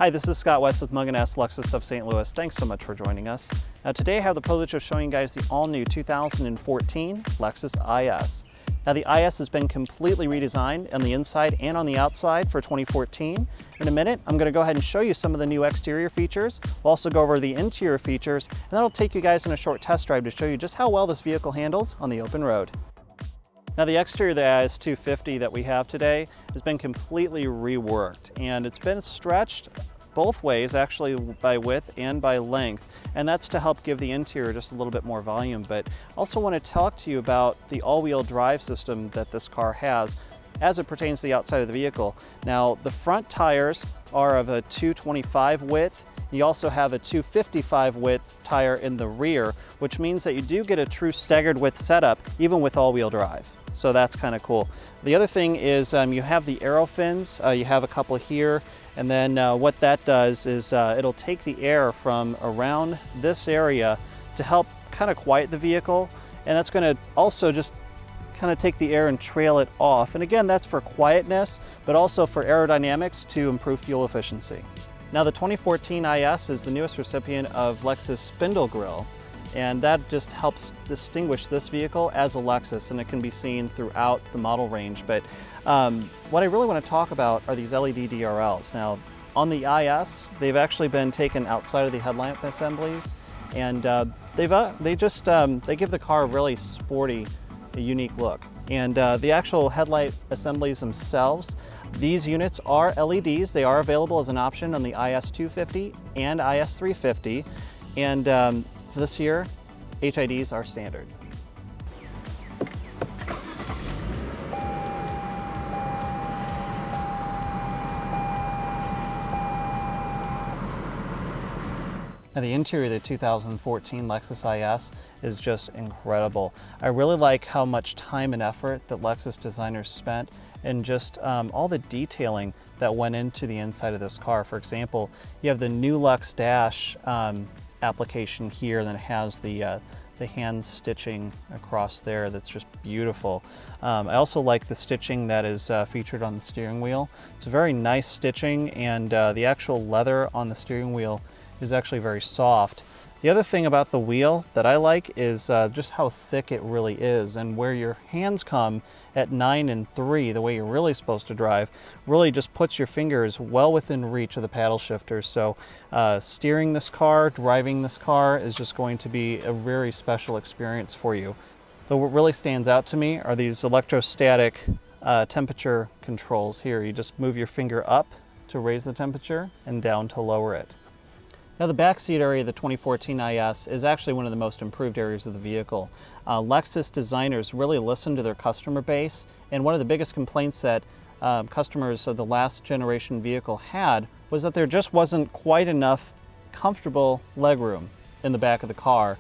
Hi, this is Scott West with Mungenast Lexus of St. Louis. Thanks so much for joining us. Now today I have the privilege of showing you guys the all-new 2014 Lexus IS. Now the IS has been completely redesigned on the inside and on the outside for 2014. In a minute, I'm going to go ahead and show you some of the new exterior features. We'll also go over the interior features, and then I'll take you guys on a short test drive to show you just how well this vehicle handles on the open road. Now the exterior of the IS 250 that we have today has been completely reworked, and it's been stretched both ways, actually by width and by length, and that's to help give the interior just a little bit more volume. But I also want to talk to you about the all-wheel drive system that this car has as it pertains to the outside of the vehicle. Now the front tires are of a 225 width. You also have a 255 width tire in the rear, which means that you do get a true staggered width setup even with all-wheel drive. So that's kind of cool. The other thing is you have the aero fins. You have a couple here, and then what that does is it'll take the air from around this area to help kind of quiet the vehicle, and that's going to also just kind of take the air and trail it off. And again, that's for quietness, but also for aerodynamics to improve fuel efficiency. Now the 2014 IS is the newest recipient of Lexus Spindle Grille, and that just helps distinguish this vehicle as a Lexus, and it can be seen throughout the model range. But what I really want to talk about are these LED DRLs. Now on the IS, they've actually been taken outside of the headlamp assemblies, and they give the car a really sporty, unique look. And the actual headlight assemblies themselves, these units are LEDs. They are available as an option on the IS 250 and IS 350, and this year, HIDs are standard. Now the interior of the 2014 Lexus IS is just incredible. I really like how much time and effort that Lexus designers spent and just all the detailing that went into the inside of this car. For example, you have the new Lux Dash application here that has the hand stitching across there. That's just beautiful. I also like the stitching that is featured on the steering wheel. It's a very nice stitching, and the actual leather on the steering wheel is actually very soft. The other thing about the wheel that I like is just how thick it really is, and where your hands come at 9 and 3, the way you're really supposed to drive, really just puts your fingers well within reach of the paddle shifters. So steering this car, driving this car is just going to be a very special experience for you. But what really stands out to me are these electrostatic temperature controls here. You just move your finger up to raise the temperature and down to lower it. Now the backseat area of the 2014 IS is actually one of the most improved areas of the vehicle. Lexus designers really listened to their customer base, and one of the biggest complaints that customers of the last generation vehicle had was that there just wasn't quite enough comfortable legroom in the back of the car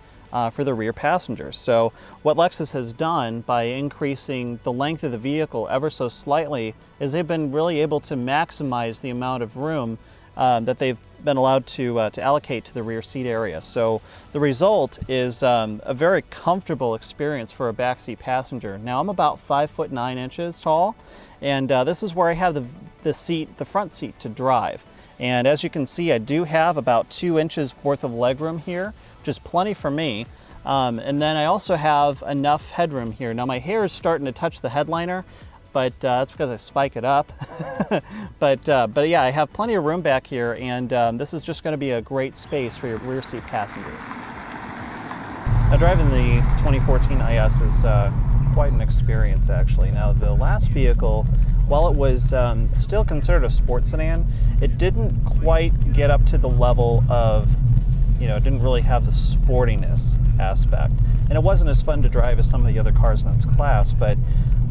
for the rear passengers. So what Lexus has done by increasing the length of the vehicle ever so slightly is they've been really able to maximize the amount of room that they've been allowed to allocate to the rear seat area. So the result is a very comfortable experience for a backseat passenger. Now I'm about 5'9" tall, and this is where I have the front seat to drive. And as you can see, I do have about 2 inches worth of legroom here, which is plenty for me. And then I also have enough headroom here. Now my hair is starting to touch the headliner, but that's because I spike it up. but yeah, I have plenty of room back here, and this is just going to be a great space for your rear seat passengers. Now driving the 2014 IS is quite an experience, actually. Now the last vehicle, while it was still considered a sports sedan, it didn't quite get up to the level of, it didn't really have the sportiness aspect. And it wasn't as fun to drive as some of the other cars in its class, but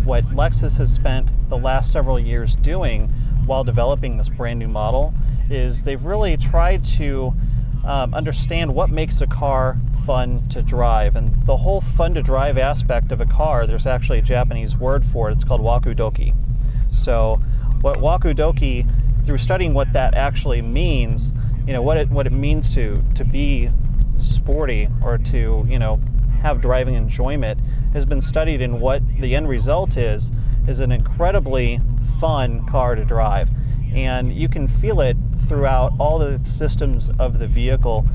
what Lexus has spent the last several years doing while developing this brand new model is they've really tried to understand what makes a car fun to drive. And the whole fun to drive aspect of a car, there's actually a Japanese word for it. It's called wakudoki. So what wakudoki, through studying what that actually means, what it means to be sporty or to have driving enjoyment, has been studied, and what the end result is an incredibly fun car to drive. And you can feel it throughout all the systems of the vehicle,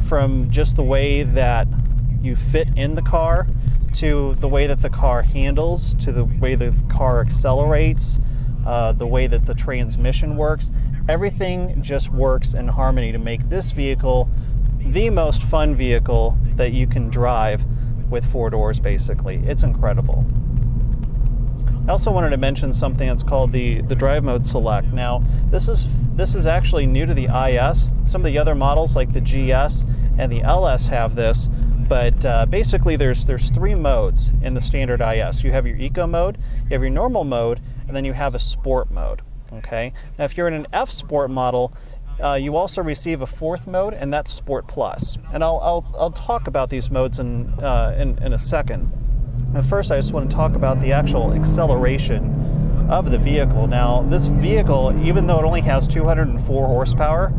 from just the way that you fit in the car, to the way that the car handles, to the way the car accelerates, the way that the transmission works. Everything just works in harmony to make this vehicle the most fun vehicle that you can drive with 4 doors, basically. It's incredible. I also wanted to mention something that's called the drive mode select. Now, this is actually new to the IS. Some of the other models like the GS and the LS have this, but basically there's 3 modes in the standard IS. You have your eco mode, you have your normal mode, and then you have a sport mode. Okay. Now, if you're in an F Sport model, you also receive a 4th mode, and that's Sport Plus. And I'll talk about these modes in a second. But first, I just want to talk about the actual acceleration of the vehicle. Now, this vehicle, even though it only has 204 horsepower,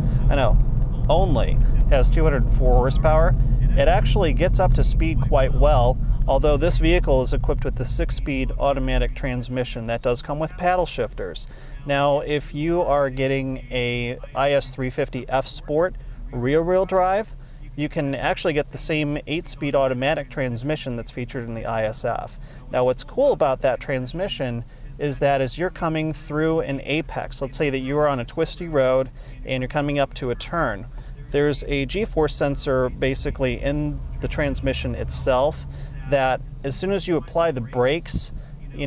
only has 204 horsepower, it actually gets up to speed quite well, although this vehicle is equipped with the 6-speed automatic transmission that does come with paddle shifters. Now, if you are getting a IS350 F Sport rear-wheel drive, you can actually get the same 8-speed automatic transmission that's featured in the ISF. Now, what's cool about that transmission is that as you're coming through an apex, let's say that you are on a twisty road and you're coming up to a turn, there's a G-force sensor basically in the transmission itself that as soon as you apply the brakes, a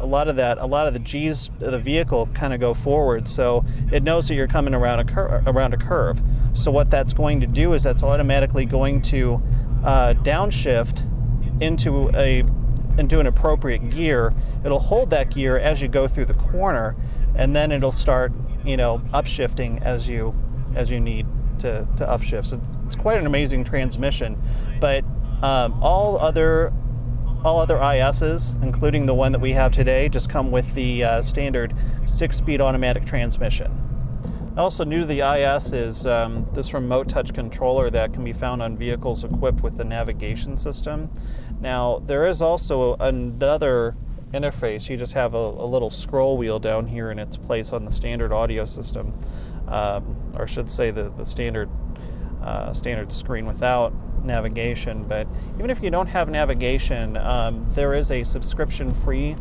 lot of the G's of the vehicle kind of go forward, so it knows that you're coming around a curve. So what that's going to do is that's automatically going to downshift into an appropriate gear. It'll hold that gear as you go through the corner, and then it'll start upshifting as you need to upshift. So it's quite an amazing transmission, but all other ISs, including the one that we have today, just come with the standard 6-speed automatic transmission. Also new to the IS is this remote touch controller that can be found on vehicles equipped with the navigation system. Now, there is also another interface. You just have a little scroll wheel down here in its place on the standard audio system, or I should say the standard screen without navigation. But even if you don't have navigation, there is a subscription-free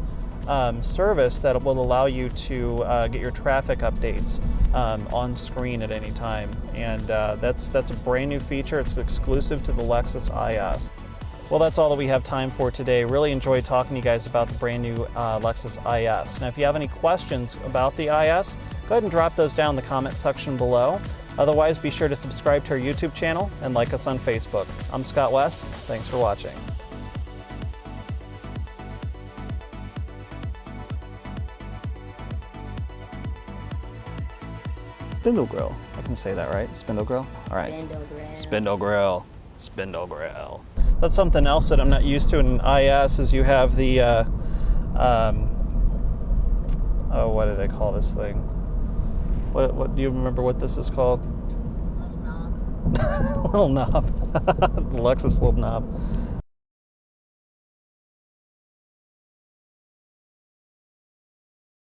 service that will allow you to get your traffic updates on screen at any time, and that's a brand new feature. It's exclusive to the Lexus IS. Well, that's all that we have time for today. Really enjoyed talking to you guys about the brand new Lexus IS. Now, if you have any questions about the IS, go ahead and drop those down in the comment section below. Otherwise, be sure to subscribe to our YouTube channel and like us on Facebook. I'm Scott West. Thanks for watching. Spindle grill. I can say that, right? Spindle grill? All right. Spindle grill. Spindle grill. Spindle grill. That's something else that I'm not used to in IS is you have the, what do they call this thing? What do you remember what this is called? Little knob. Little knob. The Lexus little knob.